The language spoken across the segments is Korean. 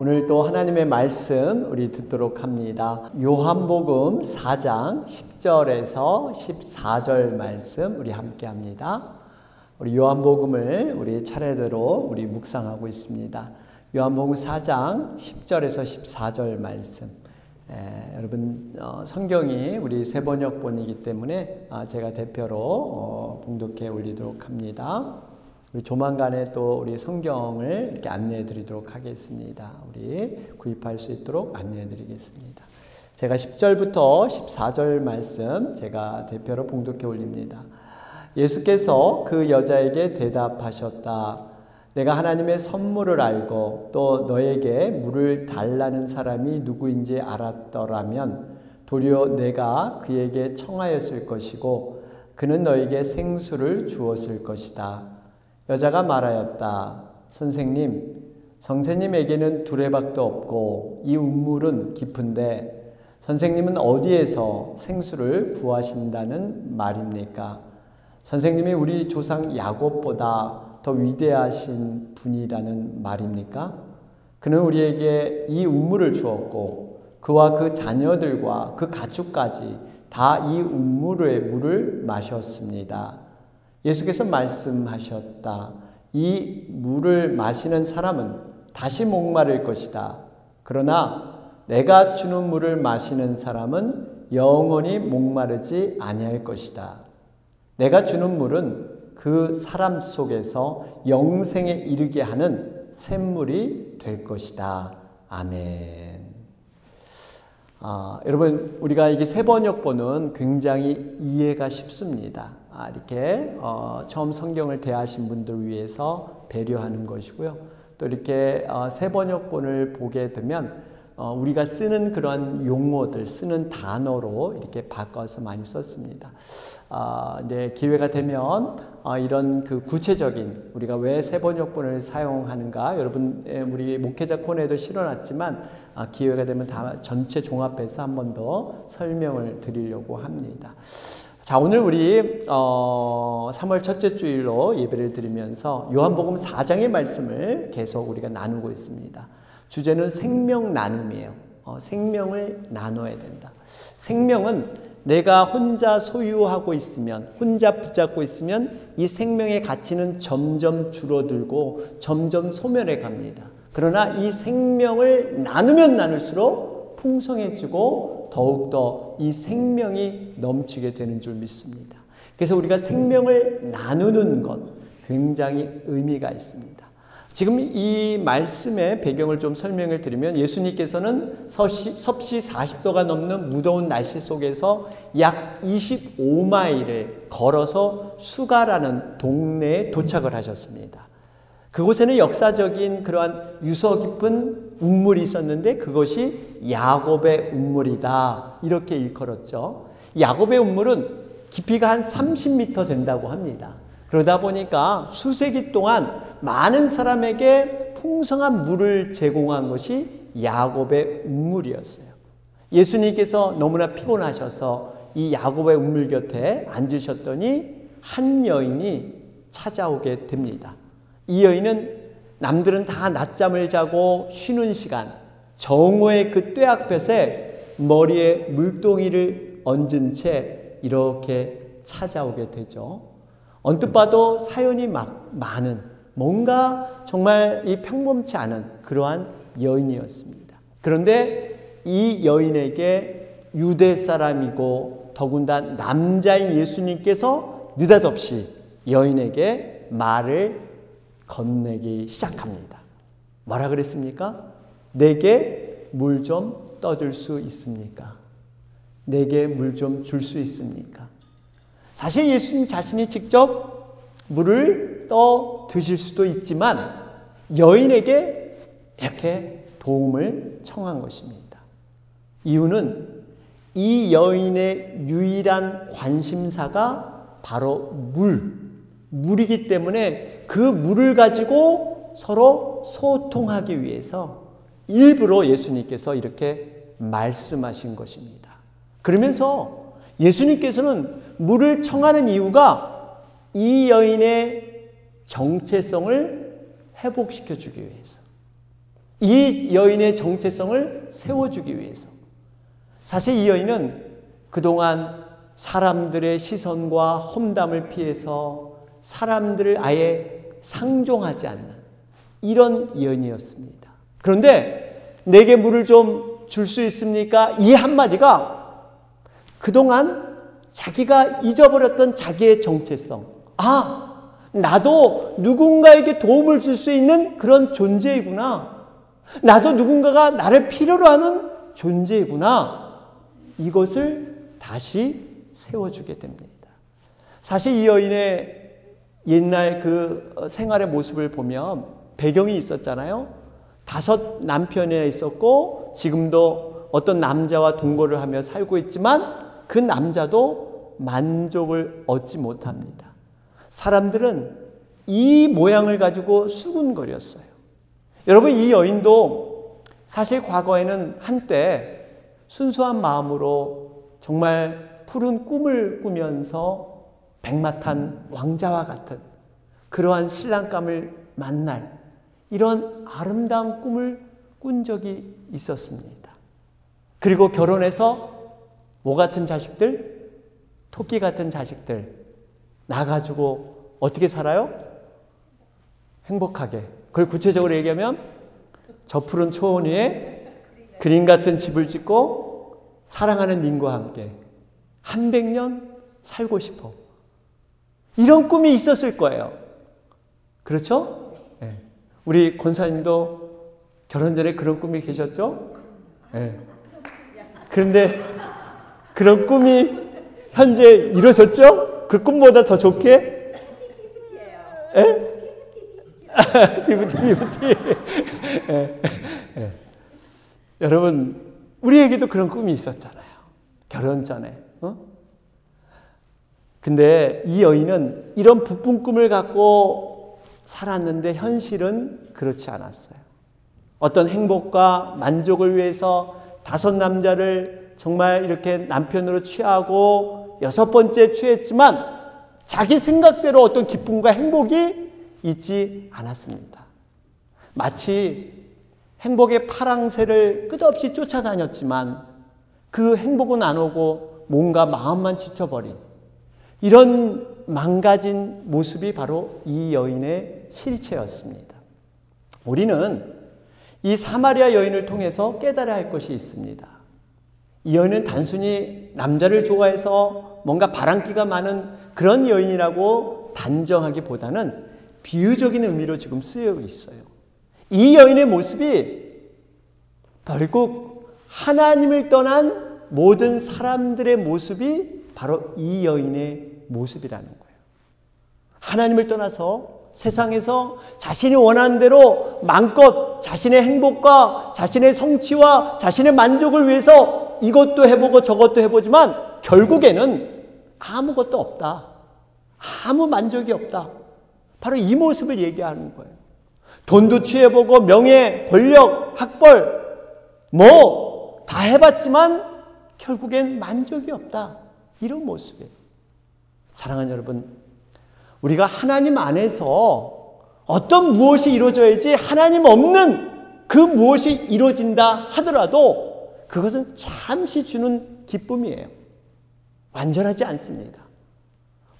오늘 또 하나님의 말씀 우리 듣도록 합니다. 요한복음 4장 10절에서 14절 말씀 우리 함께 합니다. 우리 요한복음을 우리 차례대로 우리 묵상하고 있습니다. 요한복음 4장 10절에서 14절 말씀. 여러분 성경이 우리 세번역본이기 때문에 제가 대표로 봉독해 올리도록 합니다. 우리 조만간에 또 우리 성경을 이렇게 안내해 드리도록 하겠습니다. 우리 구입할 수 있도록 안내해 드리겠습니다. 제가 10절부터 14절 말씀 제가 대표로 봉독해 올립니다. 예수께서 그 여자에게 대답하셨다. 내가 하나님의 선물을 알고 또 너에게 물을 달라는 사람이 누구인지 알았더라면 도리어 내가 그에게 청하였을 것이고 그는 너에게 생수를 주었을 것이다. 여자가 말하였다. 선생님에게는 두레박도 없고 이 운물은 깊은데 선생님은 어디에서 생수를 구하신다는 말입니까? 선생님이 우리 조상 야곱보다 더 위대하신 분이라는 말입니까? 그는 우리에게 이 운물을 주었고 그와 그 자녀들과 그 가축까지 다 이 운물의 물을 마셨습니다. 예수께서 말씀하셨다. 이 물을 마시는 사람은 다시 목마를 것이다. 그러나 내가 주는 물을 마시는 사람은 영원히 목마르지 아니할 것이다. 내가 주는 물은 그 사람 속에서 영생에 이르게 하는 샘물이 될 것이다. 아멘. 여러분 우리가 이게 세번역본은 굉장히 이해가 쉽습니다. 이렇게 처음 성경을 대하신 분들을 위해서 배려하는 것이고요. 또 이렇게 세번역본을 보게 되면 우리가 쓰는 그런 용어들, 쓰는 단어로 이렇게 바꿔서 많이 썼습니다. 네, 기회가 되면 이런 그 구체적인 우리가 왜 세번역본을 사용하는가, 여러분 우리 목회자 코너에도 실어놨지만 기회가 되면 다 전체 종합해서 한 번 더 설명을 드리려고 합니다. 자, 오늘 우리 3월 첫째 주일로 예배를 드리면서 요한복음 4장의 말씀을 계속 우리가 나누고 있습니다. 주제는 생명 나눔이에요. 생명을 나눠야 된다. 생명은 내가 혼자 소유하고 있으면, 혼자 붙잡고 있으면 이 생명의 가치는 점점 줄어들고 점점 소멸해 갑니다. 그러나 이 생명을 나누면 나눌수록 풍성해지고 더욱더 이 생명이 넘치게 되는 줄 믿습니다. 그래서 우리가 생명을 나누는 것 굉장히 의미가 있습니다. 지금 이 말씀의 배경을 좀 설명을 드리면 예수님께서는 섭씨 40도가 넘는 무더운 날씨 속에서 약 25마일을 걸어서 수가라는 동네에 도착을 하셨습니다. 그곳에는 역사적인 그러한 유서 깊은 운물이 있었는데 그것이 야곱의 운물이다 이렇게 일컬었죠. 야곱의 운물은 깊이가 한 30m 된다고 합니다. 그러다 보니까 수세기 동안 많은 사람에게 풍성한 물을 제공한 것이 야곱의 운물이었어요. 예수님께서 너무나 피곤하셔서 이 야곱의 운물 곁에 앉으셨더니 한 여인이 찾아오게 됩니다. 이 여인은 남들은 다 낮잠을 자고 쉬는 시간, 정오의 그 떼약볕에 머리에 물동이를 얹은 채 이렇게 찾아오게 되죠. 언뜻 봐도 사연이 많은, 뭔가 정말 이 평범치 않은 그러한 여인이었습니다. 그런데 이 여인에게 유대 사람이고 더군다나 남자인 예수님께서 느닷없이 여인에게 말을 건네기 시작합니다. 뭐라 그랬습니까? 내게 물 좀 떠줄 수 있습니까? 내게 물 좀 줄 수 있습니까? 사실 예수님 자신이 직접 물을 떠 드실 수도 있지만 여인에게 이렇게 도움을 청한 것입니다. 이유는 이 여인의 유일한 관심사가 바로 물이기 때문에 그 물을 가지고 서로 소통하기 위해서 일부러 예수님께서 이렇게 말씀하신 것입니다. 그러면서 예수님께서는 물을 청하는 이유가 이 여인의 정체성을 회복시켜 주기 위해서, 이 여인의 정체성을 세워주기 위해서. 사실 이 여인은 그동안 사람들의 시선과 험담을 피해서 사람들을 아예 상종하지 않는 이런 여인이었습니다. 그런데 내게 물을 좀 줄 수 있습니까? 이 한마디가 그동안 자기가 잊어버렸던 자기의 정체성. 나도 누군가에게 도움을 줄 수 있는 그런 존재이구나. 나도 누군가가 나를 필요로 하는 존재이구나. 이것을 다시 세워주게 됩니다. 사실 이 여인의 옛날 그 생활의 모습을 보면 배경이 있었잖아요. 5 남편이 있었고 지금도 어떤 남자와 동거를 하며 살고 있지만 그 남자도 만족을 얻지 못합니다. 사람들은 이 모양을 가지고 수군거렸어요. 여러분, 이 여인도 사실 과거에는 한때 순수한 마음으로 정말 푸른 꿈을 꾸면서 백마탄 왕자와 같은 그러한 신랑감을 만날 이런 아름다운 꿈을 꾼 적이 있었습니다. 그리고 결혼해서 뭐 같은 자식들? 토끼 같은 자식들 낳아가지고 어떻게 살아요? 행복하게. 그걸 구체적으로 얘기하면 저 푸른 초원 위에 그림 같은 집을 짓고 사랑하는 님과 함께 100년 살고 싶어. 이런 꿈이 있었을 거예요. 그렇죠? 네. 우리 권사님도 결혼 전에 그런 꿈이 계셨죠? 네. 그런데 그런 꿈이 현재 이루어졌죠? 그 꿈보다 더 좋게? 예? 피부티. 예. 여러분, 우리에게도 그런 꿈이 있었잖아요. 결혼 전에. 근데 이 여인은 이런 부푼 꿈을 갖고 살았는데 현실은 그렇지 않았어요. 어떤 행복과 만족을 위해서 5 남자를 정말 이렇게 남편으로 취하고 6번째 취했지만 자기 생각대로 어떤 기쁨과 행복이 있지 않았습니다. 마치 행복의 파랑새를 끝없이 쫓아다녔지만 그 행복은 안 오고 뭔가 마음만 지쳐버린 이런 망가진 모습이 바로 이 여인의 실체였습니다. 우리는 이 사마리아 여인을 통해서 깨달아야 할 것이 있습니다. 이 여인은 단순히 남자를 좋아해서 뭔가 바람기가 많은 그런 여인이라고 단정하기보다는 비유적인 의미로 지금 쓰여 있어요. 이 여인의 모습이 결국 하나님을 떠난 모든 사람들의 모습이 바로 이 여인의 모습이라는 거예요. 하나님을 떠나서 세상에서 자신이 원하는 대로 마음껏 자신의 행복과 자신의 성취와 자신의 만족을 위해서 이것도 해보고 저것도 해보지만 결국에는 아무것도 없다. 아무 만족이 없다. 바로 이 모습을 얘기하는 거예요. 돈도 취해보고 명예, 권력, 학벌 뭐 다 해봤지만 결국엔 만족이 없다. 이런 모습이에요. 사랑하는 여러분, 우리가 하나님 안에서 어떤 무엇이 이루어져야지 하나님 없는 그 무엇이 이루어진다 하더라도 그것은 잠시 주는 기쁨이에요. 완전하지 않습니다.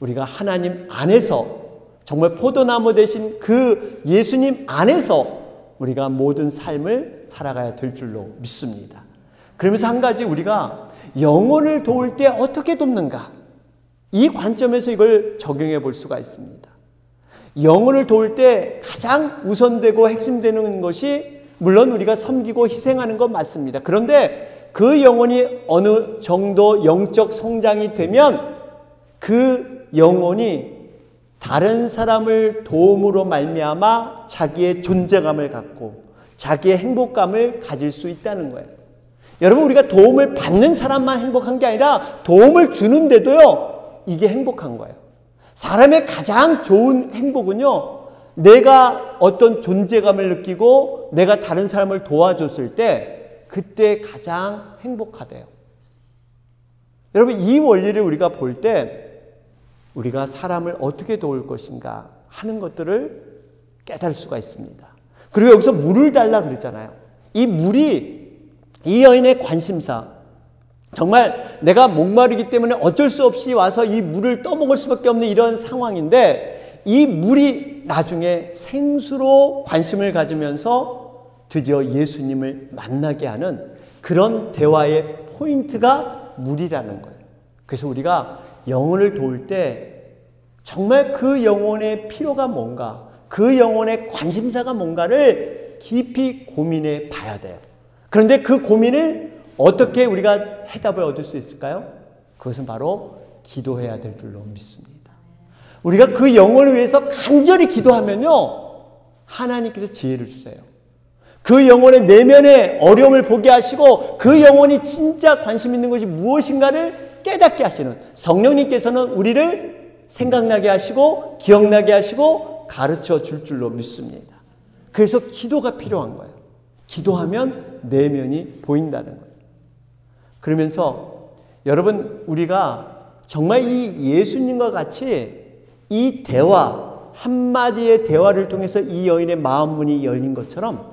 우리가 하나님 안에서 정말 포도나무 되신 그 예수님 안에서 우리가 모든 삶을 살아가야 될 줄로 믿습니다. 그러면서 한 가지 우리가 영혼을 도울 때 어떻게 돕는가? 이 관점에서 이걸 적용해 볼 수가 있습니다. 영혼을 도울 때 가장 우선되고 핵심되는 것이 물론 우리가 섬기고 희생하는 건 맞습니다. 그런데 그 영혼이 어느 정도 영적 성장이 되면 그 영혼이 다른 사람을 도움으로 말미암아 자기의 존재감을 갖고 자기의 행복감을 가질 수 있다는 거예요. 여러분, 우리가 도움을 받는 사람만 행복한 게 아니라 도움을 주는데도요, 이게 행복한 거예요. 사람의 가장 좋은 행복은요, 내가 어떤 존재감을 느끼고 내가 다른 사람을 도와줬을 때 그때 가장 행복하대요. 여러분, 이 원리를 우리가 볼 때 우리가 사람을 어떻게 도울 것인가 하는 것들을 깨달을 수가 있습니다. 그리고 여기서 물을 달라 그러잖아요. 이 물이 이 여인의 관심사, 정말 내가 목마르기 때문에 어쩔 수 없이 와서 이 물을 떠먹을 수밖에 없는 이런 상황인데, 이 물이 나중에 생수로 관심을 가지면서 드디어 예수님을 만나게 하는 그런 대화의 포인트가 물이라는 거예요. 그래서 우리가 영혼을 도울 때 정말 그 영혼의 필요가 뭔가, 그 영혼의 관심사가 뭔가를 깊이 고민해 봐야 돼요. 그런데 그 고민을 어떻게 우리가 해답을 얻을 수 있을까요? 그것은 바로 기도해야 될 줄로 믿습니다. 우리가 그 영혼을 위해서 간절히 기도하면요, 하나님께서 지혜를 주세요. 그 영혼의 내면의 어려움을 보게 하시고 그 영혼이 진짜 관심 있는 것이 무엇인가를 깨닫게 하시는, 성령님께서는 우리를 생각나게 하시고 기억나게 하시고 가르쳐 줄 줄로 믿습니다. 그래서 기도가 필요한 거예요. 기도하면 내면이 보인다는 거예요. 그러면서 여러분, 우리가 정말 이 예수님과 같이 이 대화, 한마디의 대화를 통해서 이 여인의 마음 문이 열린 것처럼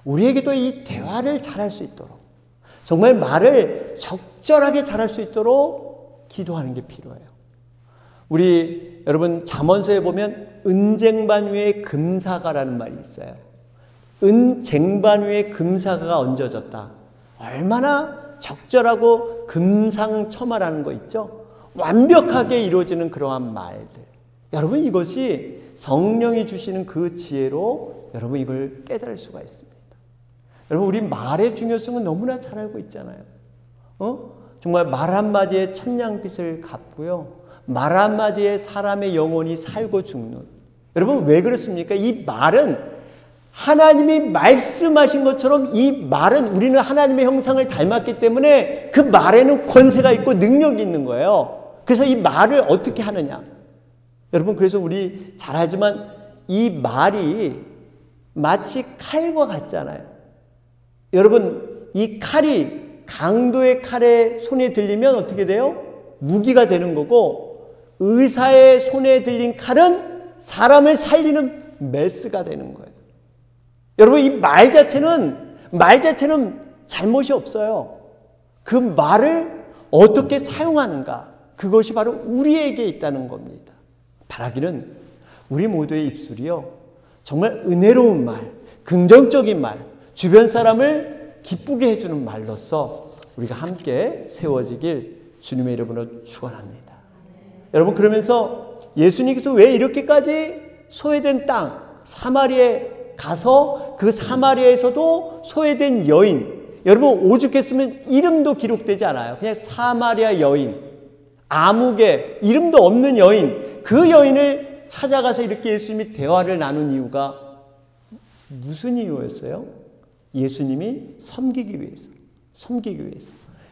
우리에게도 이 대화를 잘할 수 있도록, 정말 말을 적절하게 잘할 수 있도록 기도하는 게 필요해요. 우리 여러분, 잠언서에 보면 은쟁반 위에 금사가라는 말이 있어요. 은쟁반 위에 금사가가 얹어졌다. 얼마나 적절하고 금상첨화라는 거 있죠? 완벽하게 이루어지는 그러한 말들. 여러분, 이것이 성령이 주시는 그 지혜로 여러분 이걸 깨달을 수가 있습니다. 여러분, 우리 말의 중요성은 너무나 잘 알고 있잖아요. 정말 말 한마디에 천냥빚을 갚고요, 말 한마디에 사람의 영혼이 살고 죽는. 여러분, 왜 그렇습니까? 이 말은 하나님이 말씀하신 것처럼, 이 말은 우리는 하나님의 형상을 닮았기 때문에 그 말에는 권세가 있고 능력이 있는 거예요. 그래서 이 말을 어떻게 하느냐. 여러분, 그래서 우리 잘 알지만 이 말이 마치 칼과 같잖아요. 여러분, 이 칼이, 강도의 칼에 손에 들리면 어떻게 돼요? 무기가 되는 거고, 의사의 손에 들린 칼은 사람을 살리는 메스가 되는 거예요. 여러분, 이 말 자체는 잘못이 없어요. 그 말을 어떻게 사용하는가, 그것이 바로 우리에게 있다는 겁니다. 바라기는 우리 모두의 입술이요, 정말 은혜로운 말, 긍정적인 말, 주변 사람을 기쁘게 해주는 말로서 우리가 함께 세워지길 주님의 이름으로 축원합니다. 여러분, 그러면서 예수님께서 왜 이렇게까지 소외된 땅 사마리아에 가서 그 사마리아에서도 소외된 여인, 여러분 오죽했으면 이름도 기록되지 않아요. 그냥 사마리아 여인, 아무개, 이름도 없는 여인, 그 여인을 찾아가서 이렇게 예수님이 대화를 나눈 이유가 무슨 이유였어요? 예수님이 섬기기 위해서.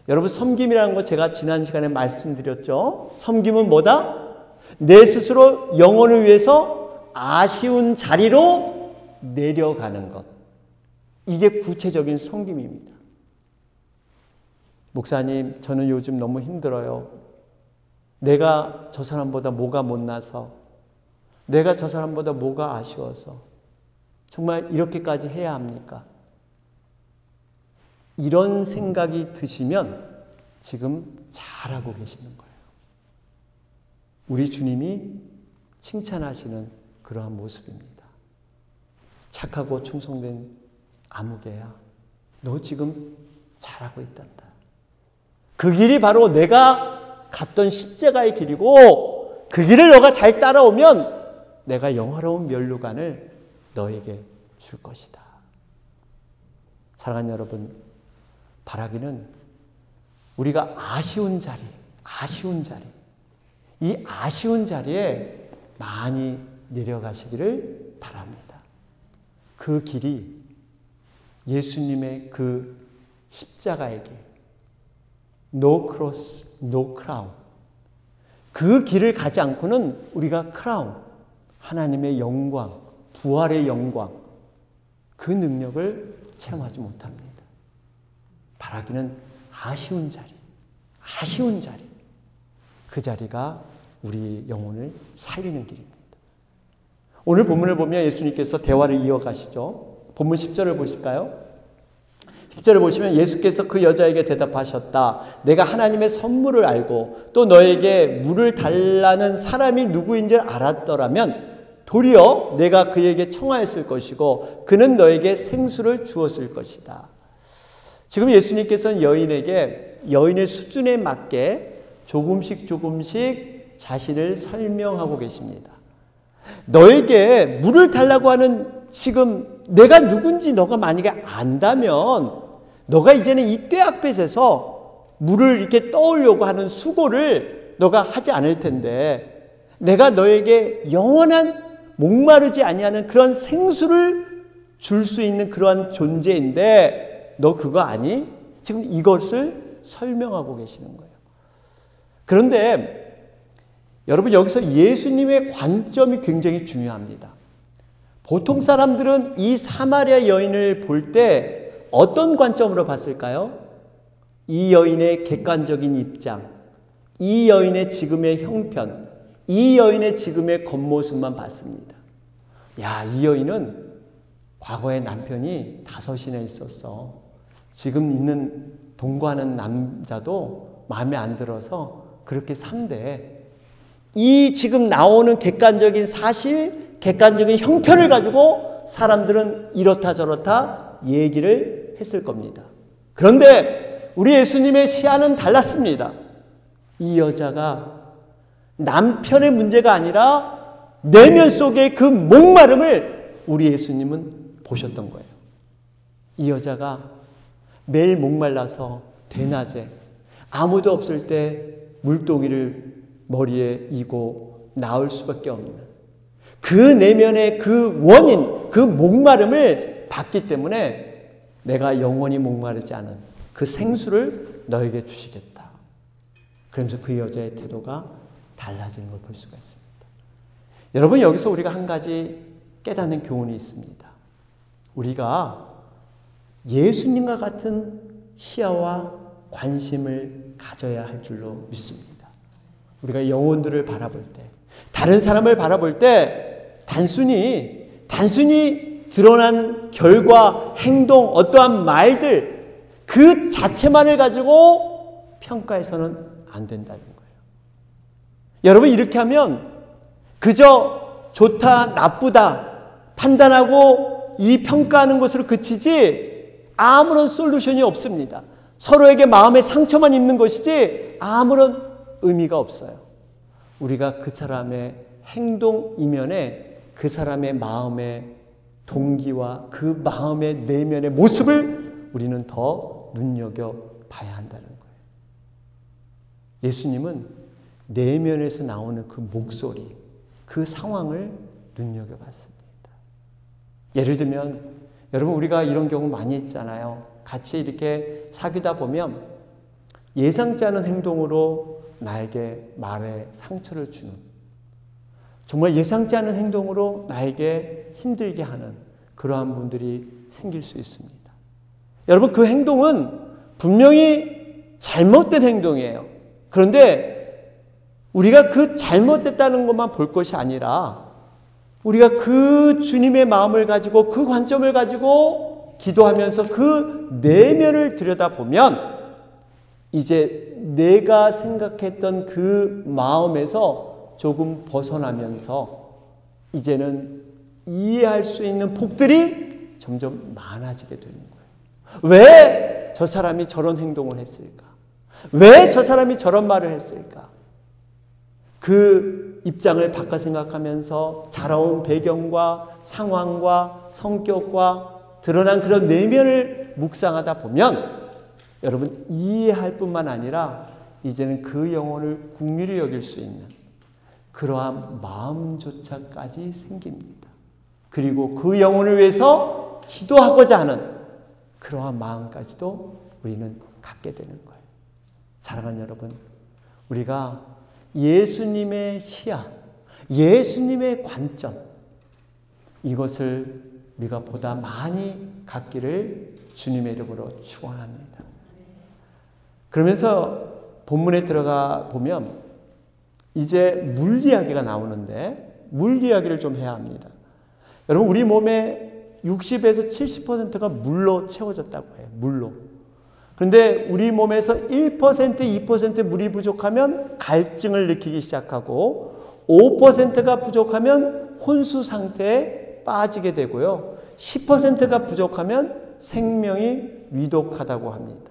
여러분, 섬김이라는 거 제가 지난 시간에 말씀드렸죠. 섬김은 뭐다? 내 스스로 영혼을 위해서 아쉬운 자리로 내려가는 것. 이게 구체적인 섬김입니다. 목사님, 저는 요즘 너무 힘들어요. 내가 저 사람보다 뭐가 못나서, 내가 저 사람보다 뭐가 아쉬워서 정말 이렇게까지 해야 합니까? 이런 생각이 드시면 지금 잘하고 계시는 거예요. 우리 주님이 칭찬하시는 그러한 모습입니다. 착하고 충성된 아무개야, 너 지금 잘하고 있단다. 그 길이 바로 내가 갔던 십자가의 길이고, 그 길을 너가 잘 따라오면 내가 영화로운 면류관을 너에게 줄 것이다. 사랑하는 여러분, 바라기는 우리가 아쉬운 자리, 이 아쉬운 자리에 많이 내려가시기를 바랍니다. 그 길이 예수님의 그 십자가의 길, No cross, no crown. 그 길을 가지 않고는 우리가 크라운, 하나님의 영광, 부활의 영광, 그 능력을 체험하지 못합니다. 바라기는 아쉬운 자리, 그 자리가 우리 영혼을 살리는 길입니다. 오늘 본문을 보면 예수님께서 대화를 이어가시죠. 본문 10절을 보실까요? 10절을 보시면 예수께서 그 여자에게 대답하셨다. 내가 하나님의 선물을 알고 또 너에게 물을 달라는 사람이 누구인지 알았더라면 도리어 내가 그에게 청하였을 것이고 그는 너에게 생수를 주었을 것이다. 지금 예수님께서는 여인에게 여인의 수준에 맞게 조금씩 자신을 설명하고 계십니다. 너에게 물을 달라고 하는 지금 내가 누군지 너가 만약에 안다면 너가 이제는 이 때 앞에서 물을 이렇게 떠오려고 하는 수고를 너가 하지 않을 텐데 내가 너에게 영원한 목마르지 아니하는 그런 생수를 줄 수 있는 그러한 존재인데 너 그거 아니? 지금 이것을 설명하고 계시는 거예요. 그런데 여러분 여기서 예수님의 관점이 굉장히 중요합니다. 보통 사람들은 이 사마리아 여인을 볼 때 어떤 관점으로 봤을까요? 이 여인의 객관적인 입장, 이 여인의 지금의 형편, 이 여인의 지금의 겉모습만 봤습니다. 야, 이 여인은 과거에 남편이 5이나 있었어. 지금 있는 동거하는 남자도 마음에 안 들어서 그렇게 산대. 이 지금 나오는 객관적인 사실, 객관적인 형편을 가지고 사람들은 이렇다 저렇다 얘기를 했을 겁니다. 그런데 우리 예수님의 시야는 달랐습니다. 이 여자가 남편의 문제가 아니라 내면 속의 그 목마름을 우리 예수님은 보셨던 거예요. 이 여자가 매일 목말라서 대낮에 아무도 없을 때 물동이를 머리에 이고 나올 수밖에 없는 그 내면의 그 원인, 그 목마름을 봤기 때문에 내가 영원히 목마르지 않은 그 생수를 너에게 주시겠다. 그러면서 그 여자의 태도가 달라지는 걸 볼 수가 있습니다. 여러분 여기서 우리가 한 가지 깨닫는 교훈이 있습니다. 우리가 예수님과 같은 시야와 관심을 가져야 할 줄로 믿습니다. 우리가 영혼들을 바라볼 때, 다른 사람을 바라볼 때 단순히 드러난 결과, 행동, 어떠한 말들 그 자체만을 가지고 평가해서는 안 된다는 거예요. 여러분 이렇게 하면 그저 좋다, 나쁘다 판단하고 이 평가하는 것으로 그치지 아무런 솔루션이 없습니다. 서로에게 마음의 상처만 입는 것이지 아무런 의미가 없어요. 우리가 그 사람의 행동 이면에 그 사람의 마음의 동기와 그 마음의 내면의 모습을 우리는 더 눈여겨봐야 한다는 거예요. 예수님은 내면에서 나오는 그 목소리, 그 상황을 눈여겨봤습니다. 예를 들면 여러분 우리가 이런 경우 많이 있잖아요. 같이 이렇게 사귀다 보면 예상치 않은 행동으로 나에게 말에 상처를 주는, 정말 예상치 않은 행동으로 나에게 힘들게 하는 그러한 분들이 생길 수 있습니다. 여러분 그 행동은 분명히 잘못된 행동이에요. 그런데 우리가 그 잘못됐다는 것만 볼 것이 아니라 우리가 그 주님의 마음을 가지고 그 관점을 가지고 기도하면서 그 내면을 들여다보면 이제 내가 생각했던 그 마음에서 조금 벗어나면서 이제는 이해할 수 있는 폭들이 점점 많아지게 되는 거예요. 왜 저 사람이 저런 행동을 했을까? 왜 저 사람이 저런 말을 했을까? 그 입장을 바꿔 생각하면서 자라온 배경과 상황과 성격과 드러난 그런 내면을 묵상하다 보면 여러분 이해할 뿐만 아니라 이제는 그 영혼을 긍휼히 여길 수 있는 그러한 마음조차까지 생깁니다. 그리고 그 영혼을 위해서 기도하고자 하는 그러한 마음까지도 우리는 갖게 되는 거예요. 사랑하는 여러분, 우리가 예수님의 시야, 예수님의 관점, 이것을 우리가 보다 많이 갖기를 주님의 이름으로 축원합니다. 그러면서 본문에 들어가 보면 이제 물 이야기가 나오는데 물 이야기를 좀 해야 합니다. 여러분, 우리 몸의 60에서 70%가 물로 채워졌다고 해요. 물로. 그런데 우리 몸에서 1%, 2% 물이 부족하면 갈증을 느끼기 시작하고 5%가 부족하면 혼수 상태에 빠지게 되고요. 10%가 부족하면 생명이 위독하다고 합니다.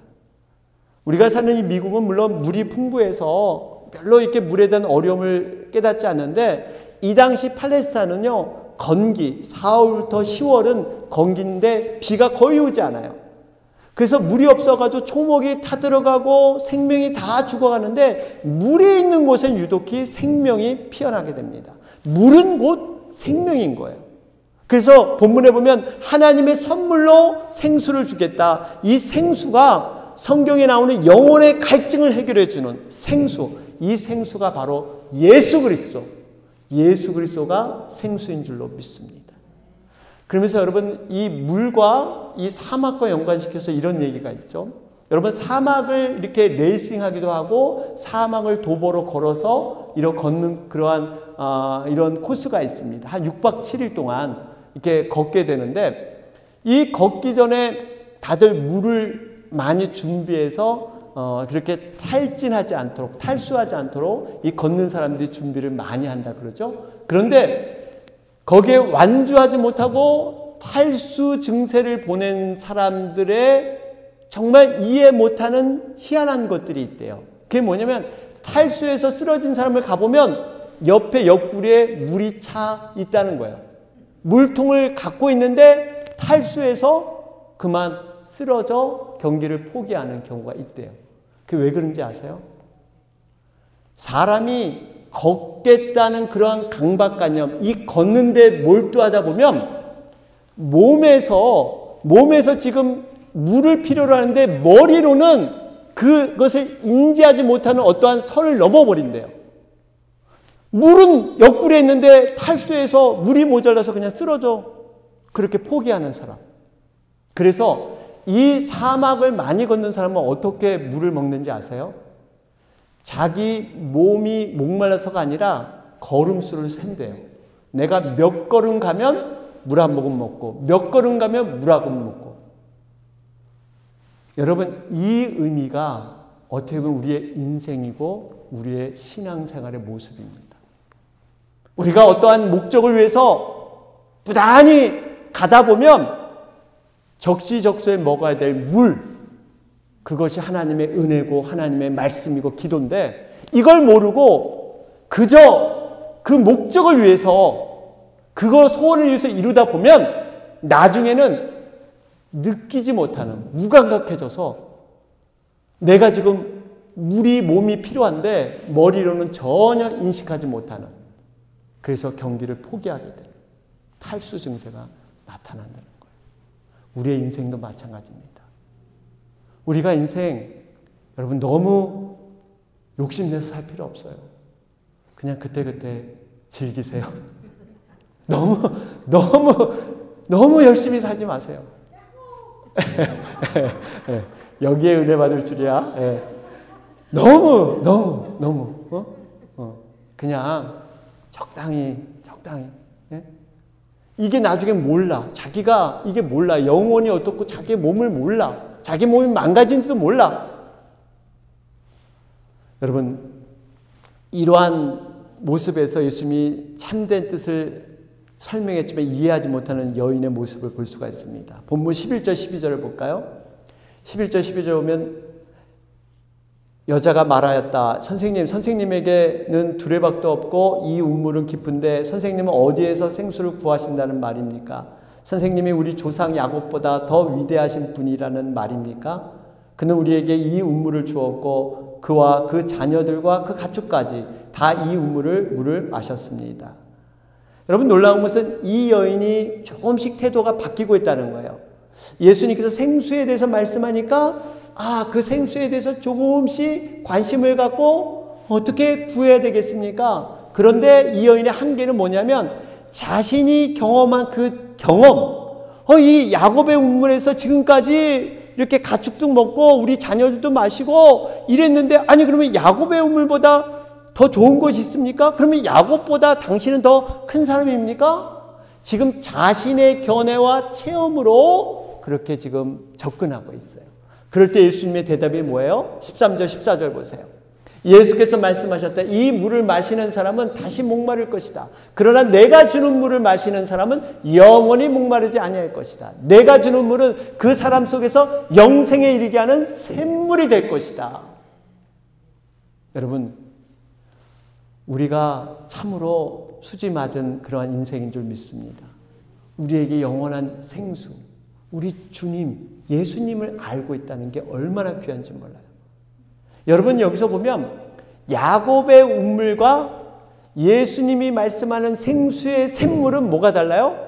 우리가 사는 이 미국은 물론 물이 풍부해서 별로 이렇게 물에 대한 어려움을 깨닫지 않는데, 이 당시 팔레스타인은요, 건기, 4월부터 10월은 건기인데 비가 거의 오지 않아요. 그래서 물이 없어가지고 초목이 타들어가고 생명이 다 죽어가는데, 물이 있는 곳에 유독히 생명이 피어나게 됩니다. 물은 곧 생명인 거예요. 그래서 본문에 보면 하나님의 선물로 생수를 주겠다. 이 생수가 성경에 나오는 영혼의 갈증을 해결해 주는 생수, 이 생수가 바로 예수 그리스도, 예수 그리스도가 생수인 줄로 믿습니다. 그러면서 여러분, 이 물과 이 사막과 연관시켜서 이런 얘기가 있죠. 여러분, 사막을 이렇게 레이싱하기도 하고 사막을 도보로 걸어서 이렇게 걷는 그러한 이런 코스가 있습니다. 한 6박 7일 동안 이렇게 걷게 되는데, 이 걷기 전에 다들 물을 많이 준비해서 그렇게 탈진하지 않도록, 탈수하지 않도록 이 걷는 사람들이 준비를 많이 한다 그러죠. 그런데 거기에 완주하지 못하고 탈수 증세를 보낸 사람들의 정말 이해 못하는 희한한 것들이 있대요. 그게 뭐냐면, 탈수해서 쓰러진 사람을 가보면 옆에 옆구리에 물이 차 있다는 거예요. 물통을 갖고 있는데 탈수해서 그만 쓰러져 경기를 포기하는 경우가 있대요. 그게 왜 그런지 아세요? 사람이 걷겠다는 그러한 강박관념, 이 걷는데 몰두하다 보면 몸에서 지금 물을 필요로 하는데 머리로는 그것을 인지하지 못하는 어떠한 선을 넘어버린대요. 물은 옆구리에 있는데 탈수해서 물이 모자라서 그냥 쓰러져 그렇게 포기하는 사람. 그래서 이 사막을 많이 걷는 사람은 어떻게 물을 먹는지 아세요? 자기 몸이 목말라서가 아니라 걸음수를 센대요. 내가 몇 걸음 가면 물 한 모금 먹고, 몇 걸음 가면 물 한 모금 먹고. 여러분, 이 의미가 어떻게 보면 우리의 인생이고 우리의 신앙생활의 모습입니다. 우리가 어떠한 목적을 위해서 부단히 가다 보면 적시적소에 먹어야 될 물, 그것이 하나님의 은혜고 하나님의 말씀이고 기도인데, 이걸 모르고 그저 그 목적을 위해서, 그거 소원을 위해서 이루다 보면 나중에는 느끼지 못하는, 무감각해져서 내가 지금 몸이 필요한데 머리로는 전혀 인식하지 못하는, 그래서 경기를 포기하게 되는 탈수 증세가 나타난다는 거예요. 우리의 인생도 마찬가지입니다. 우리가 인생, 여러분, 너무 욕심내서 살 필요 없어요. 그냥 그때그때 즐기세요. 너무 열심히 살지 마세요. 여기에 은혜 받을 줄이야. 너무 그냥 적당히. 이게 나중에 몰라. 자기가 이게 몰라. 영혼이 어떻고 자기의 몸을 몰라. 자기 몸이 망가진지도 몰라. 여러분, 이러한 모습에서 예수님이 참된 뜻을 설명했지만 이해하지 못하는 여인의 모습을 볼 수가 있습니다. 본문 11절 12절을 볼까요? 11절 12절 보면 여자가 말하였다. 선생님에게는 두레박도 없고 이 우물은 깊은데 선생님은 어디에서 생수를 구하신다는 말입니까? 선생님이 우리 조상 야곱보다 더 위대하신 분이라는 말입니까? 그는 우리에게 이 우물을 주었고 그와 그 자녀들과 그 가축까지 다 이 물을 마셨습니다. 여러분, 놀라운 것은 이 여인이 조금씩 태도가 바뀌고 있다는 거예요. 예수님께서 생수에 대해서 말씀하니까 그 생수에 대해서 조금씩 관심을 갖고 어떻게 구해야 되겠습니까? 그런데 이 여인의 한계는 뭐냐면 자신이 경험한 그 경험, 이 야곱의 우물에서 지금까지 이렇게 가축도 먹고 우리 자녀들도 마시고 이랬는데, 아니 그러면 야곱의 우물보다 더 좋은 것이 있습니까? 그러면 야곱보다 당신은 더 큰 사람입니까? 지금 자신의 견해와 체험으로 그렇게 지금 접근하고 있어요. 그럴 때 예수님의 대답이 뭐예요? 13절 14절 보세요. 예수께서 말씀하셨다. 이 물을 마시는 사람은 다시 목마를 것이다. 그러나 내가 주는 물을 마시는 사람은 영원히 목마르지 아니할 것이다. 내가 주는 물은 그 사람 속에서 영생에 이르게 하는 샘물이 될 것이다. 여러분, 우리가 참으로 수지 맞은 그러한 인생인 줄 믿습니다. 우리에게 영원한 생수, 우리 주님, 예수님을 알고 있다는 게 얼마나 귀한지 몰라요. 여러분, 여기서 보면 야곱의 운물과 예수님이 말씀하는 생수의 샘물은 뭐가 달라요?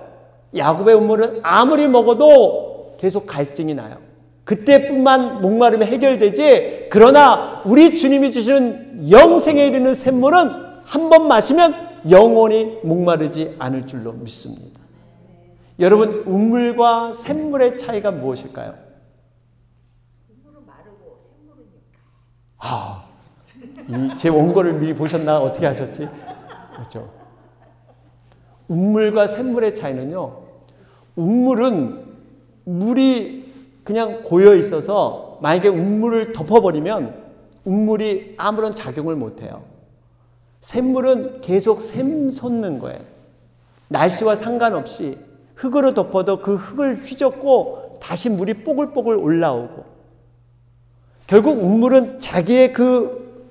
야곱의 운물은 아무리 먹어도 계속 갈증이 나요. 그때뿐만 목마름이 해결되지, 그러나 우리 주님이 주시는 영생에 이르는 샘물은 한 번 마시면 영원히 목마르지 않을 줄로 믿습니다. 여러분, 운물과 샘물의 차이가 무엇일까요? 제 원고를 미리 보셨나? 어떻게 하셨지? 그렇죠. 운물과 샘물의 차이는요, 운물은 물이 그냥 고여 있어서 만약에 운물을 덮어버리면 운물이 아무런 작용을 못해요. 샘물은 계속 샘솟는 거예요. 날씨와 상관없이 흙으로 덮어도 그 흙을 휘젓고 다시 물이 뽀글뽀글 올라오고, 결국 운물은 자기의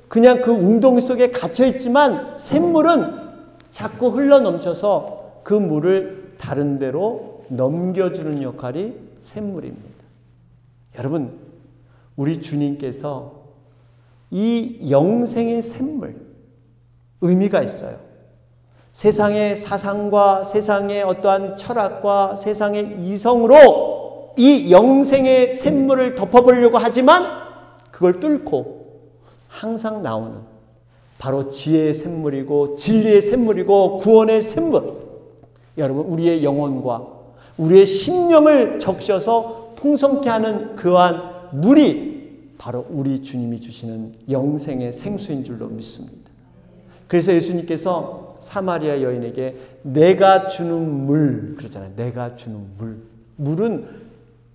그냥 그 웅덩이 속에 갇혀 있지만 샘물은 자꾸 흘러 넘쳐서 그 물을 다른 데로 넘겨주는 역할이 샘물입니다. 여러분, 우리 주님께서 이 영생의 샘물, 의미가 있어요. 세상의 사상과 세상의 어떠한 철학과 세상의 이성으로 이 영생의 샘물을 덮어보려고 하지만 그걸 뚫고 항상 나오는 바로 지혜의 샘물이고 진리의 샘물이고 구원의 샘물, 여러분, 우리의 영혼과 우리의 심령을 적셔서 풍성케 하는 그러한 물이 바로 우리 주님이 주시는 영생의 생수인 줄로 믿습니다. 그래서 예수님께서 사마리아 여인에게 내가 주는 물, 그러잖아요. 내가 주는 물. 물은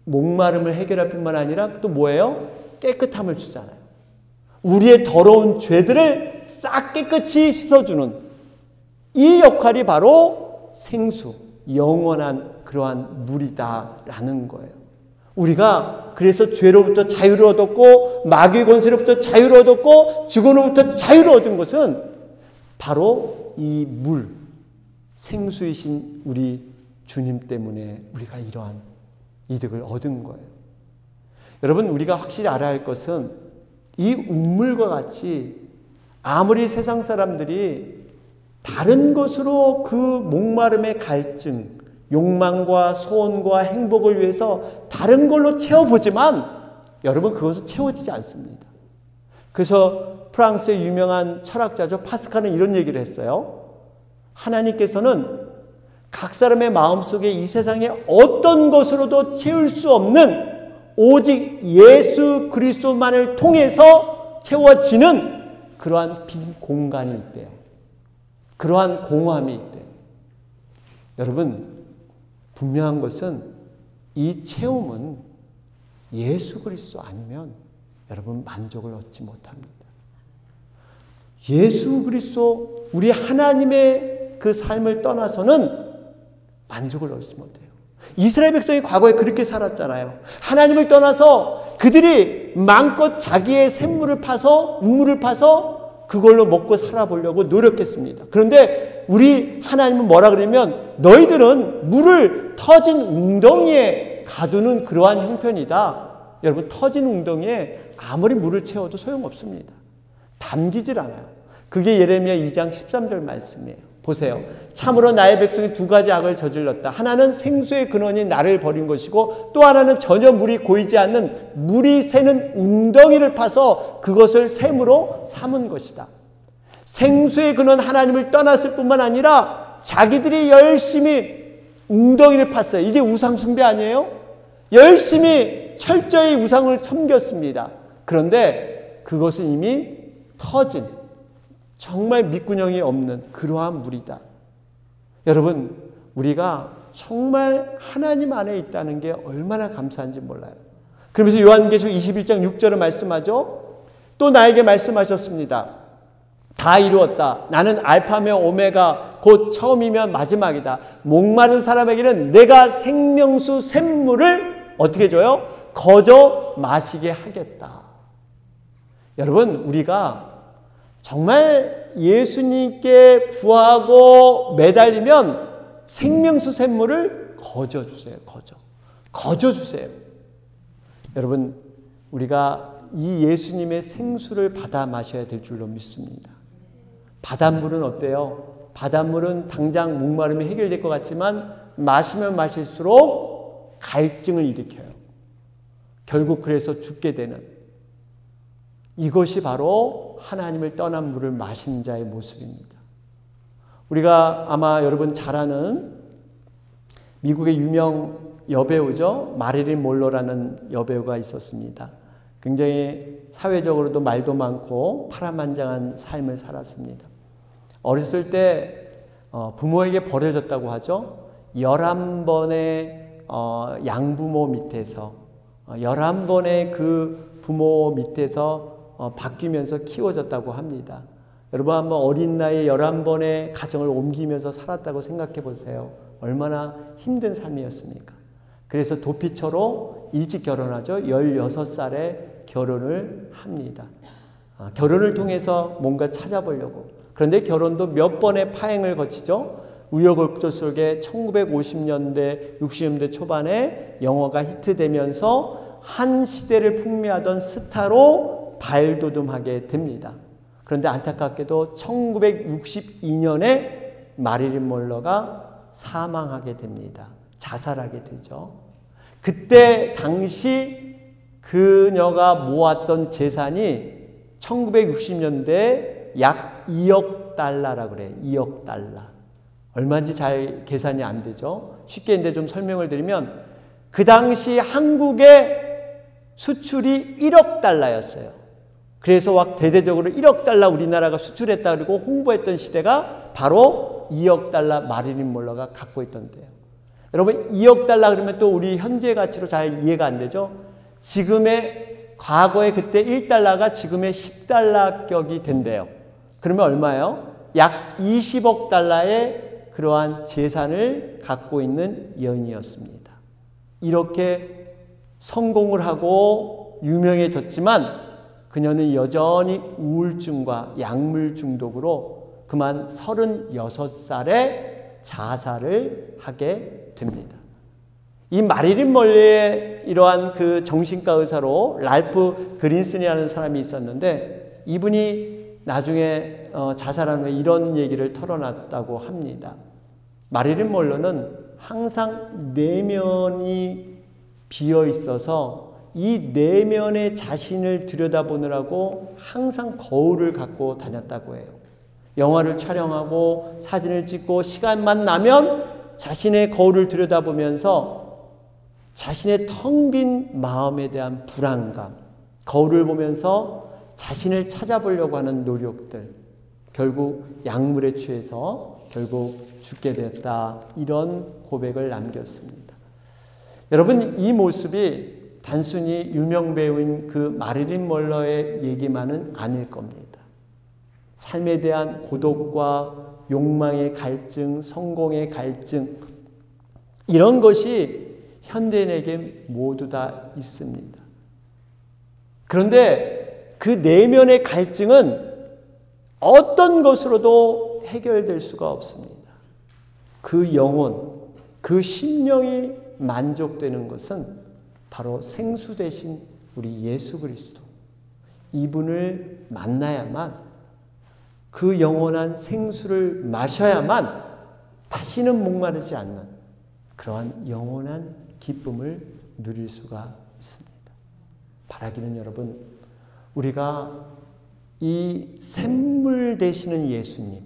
목마름을 해결할 뿐만 아니라 또 뭐예요? 깨끗함을 주잖아요. 우리의 더러운 죄들을 싹 깨끗이 씻어주는 이 역할이 바로 생수, 영원한 그러한 물이다라는 거예요. 우리가 그래서 죄로부터 자유를 얻었고 마귀의 권세로부터 자유를 얻었고 죽음으로부터 자유를 얻은 것은 바로 이 물, 생수이신 우리 주님 때문에 우리가 이러한 이득을 얻은 거예요. 여러분, 우리가 확실히 알아야 할 것은 이 운물과 같이 아무리 세상 사람들이 다른 것으로 그 목마름의 갈증, 욕망과 소원과 행복을 위해서 다른 걸로 채워보지만 여러분, 그것은 채워지지 않습니다. 그래서 프랑스의 유명한 철학자죠, 파스칼은 이런 얘기를 했어요. 하나님께서는 각 사람의 마음속에 이 세상에 어떤 것으로도 채울 수 없는 오직 예수 그리스도만을 통해서 채워지는 그러한 빈 공간이 있대요. 그러한 공허함이 있대요. 여러분, 분명한 것은 이 체험은 예수 그리스도 아니면 여러분 만족을 얻지 못합니다. 예수 그리스도, 우리 하나님의 그 삶을 떠나서는 만족을 얻지 못해요. 이스라엘 백성이 과거에 그렇게 살았잖아요. 하나님을 떠나서 그들이 마음껏 자기의 샘물을 파서, 우물을 파서 그걸로 먹고 살아보려고 노력했습니다. 그런데 우리 하나님은 뭐라 그러냐면 너희들은 물을 터진 웅덩이에 가두는 그러한 형편이다. 여러분, 터진 웅덩이에 아무리 물을 채워도 소용없습니다. 담기질 않아요. 그게 예레미야 2장 13절 말씀이에요. 보세요. 참으로 나의 백성이 두 가지 악을 저질렀다. 하나는 생수의 근원인 나를 버린 것이고 또 하나는 전혀 물이 고이지 않는 물이 새는 웅덩이를 파서 그것을 샘으로 삼은 것이다. 생수의 근원 하나님을 떠났을 뿐만 아니라 자기들이 열심히 웅덩이를 팠어요. 이게 우상 숭배 아니에요? 열심히 철저히 우상을 섬겼습니다. 그런데 그것은 이미 터진, 정말 밑구녕이 없는 그러한 물이다. 여러분, 우리가 정말 하나님 안에 있다는 게 얼마나 감사한지 몰라요. 그러면서 요한계시록 21장 6절을 말씀하죠. 또 나에게 말씀하셨습니다. 다 이루었다. 나는 알파며 오메가 곧 처음이며 마지막이다. 목마른 사람에게는 내가 생명수 샘물을 어떻게 줘요? 거저 마시게 하겠다. 여러분, 우리가 정말 예수님께 구하고 매달리면 생명수 샘물을 거저 주세요. 거저 주세요. 여러분, 우리가 이 예수님의 생수를 받아 마셔야 될 줄로 믿습니다. 바닷물은 어때요? 바닷물은 당장 목마름이 해결될 것 같지만 마시면 마실수록 갈증을 일으켜요. 결국 그래서 죽게 되는, 이것이 바로 하나님을 떠난 물을 마신 자의 모습입니다. 우리가 아마 여러분 잘 아는 미국의 유명 여배우죠. 마릴린 몰로라는 여배우가 있었습니다. 굉장히 사회적으로도 말도 많고 파란만장한 삶을 살았습니다. 어렸을 때 부모에게 버려졌다고 하죠. 11번의 양부모 밑에서 11번의 그 부모 밑에서 바뀌면서 키워졌다고 합니다. 여러분 한번 어린 나이에 11번의 가정을 옮기면서 살았다고 생각해 보세요. 얼마나 힘든 삶이었습니까? 그래서 도피처로 일찍 결혼하죠. 16살에 결혼을 합니다. 결혼을 통해서 뭔가 찾아보려고. 그런데 결혼도 몇 번의 파행을 거치죠. 우여곡절 속에 1950년대, 60년대 초반에 영화가 히트되면서 한 시대를 풍미하던 스타로 발돋움하게 됩니다. 그런데 안타깝게도 1962년에 마릴린 몰러가 사망하게 됩니다. 자살하게 되죠. 그때 당시 그녀가 모았던 재산이 1960년대에 약 2억 달러라고 그래요. 2억 달러. 얼마인지 잘 계산이 안 되죠. 쉽게 근데 좀 설명을 드리면 그 당시 한국의 수출이 1억 달러였어요. 그래서 막 대대적으로 1억 달러 우리나라가 수출했다 그리고 홍보했던 시대가 바로 2억 달러 마릴린 몰러가 갖고 있던 때예요. 여러분 2억 달러 그러면 또 우리 현재 가치로 잘 이해가 안 되죠. 지금의 과거에 그때 1달러가 지금의 10달러 격이 된대요. 그러면 얼마예요? 약 20억 달러의 그러한 재산을 갖고 있는 여인이었습니다. 이렇게 성공을 하고 유명해졌지만 그녀는 여전히 우울증과 약물 중독으로 그만 36살에 자살을 하게 됩니다. 이 마릴린 몰러의 이러한 그 정신과 의사로 랄프 그린슨이라는 사람이 있었는데 이분이 나중에 자살한 후에 이런 얘기를 털어놨다고 합니다. 마릴린 몰러는 항상 내면이 비어 있어서 이 내면의 자신을 들여다보느라고 항상 거울을 갖고 다녔다고 해요. 영화를 촬영하고 사진을 찍고 시간만 나면 자신의 거울을 들여다보면서 자신의 텅 빈 마음에 대한 불안감, 거울을 보면서 자신을 찾아보려고 하는 노력들, 결국 약물에 취해서 결국 죽게 됐다. 이런 고백을 남겼습니다. 여러분 이 모습이 단순히 유명 배우인 그 마릴린 몰러의 얘기만은 아닐 겁니다. 삶에 대한 고독과 욕망의 갈증, 성공의 갈증, 이런 것이 현대인에게 모두 다 있습니다. 그런데 그 내면의 갈증은 어떤 것으로도 해결될 수가 없습니다. 그 영혼, 그 심령이 만족되는 것은 바로 생수 대신 우리 예수 그리스도, 이분을 만나야만, 그 영원한 생수를 마셔야만 다시는 목마르지 않는 그러한 영원한 기쁨을 누릴 수가 있습니다. 바라기는 여러분, 우리가 이 샘물 되시는 예수님,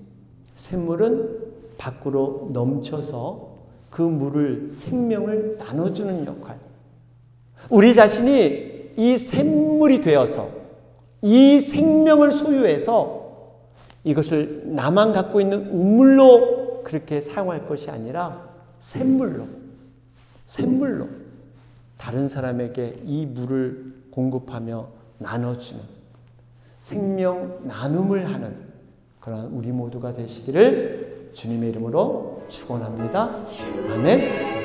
샘물은 밖으로 넘쳐서 그 물을, 생명을 나눠주는 역할, 우리 자신이 이 샘물이 되어서 이 생명을 소유해서 이것을 나만 갖고 있는 우물로 그렇게 사용할 것이 아니라 샘물로 다른 사람에게 이 물을 공급하며 나눠주는 생명 나눔을 하는 그런 우리 모두가 되시기를 주님의 이름으로 축원합니다. 아멘.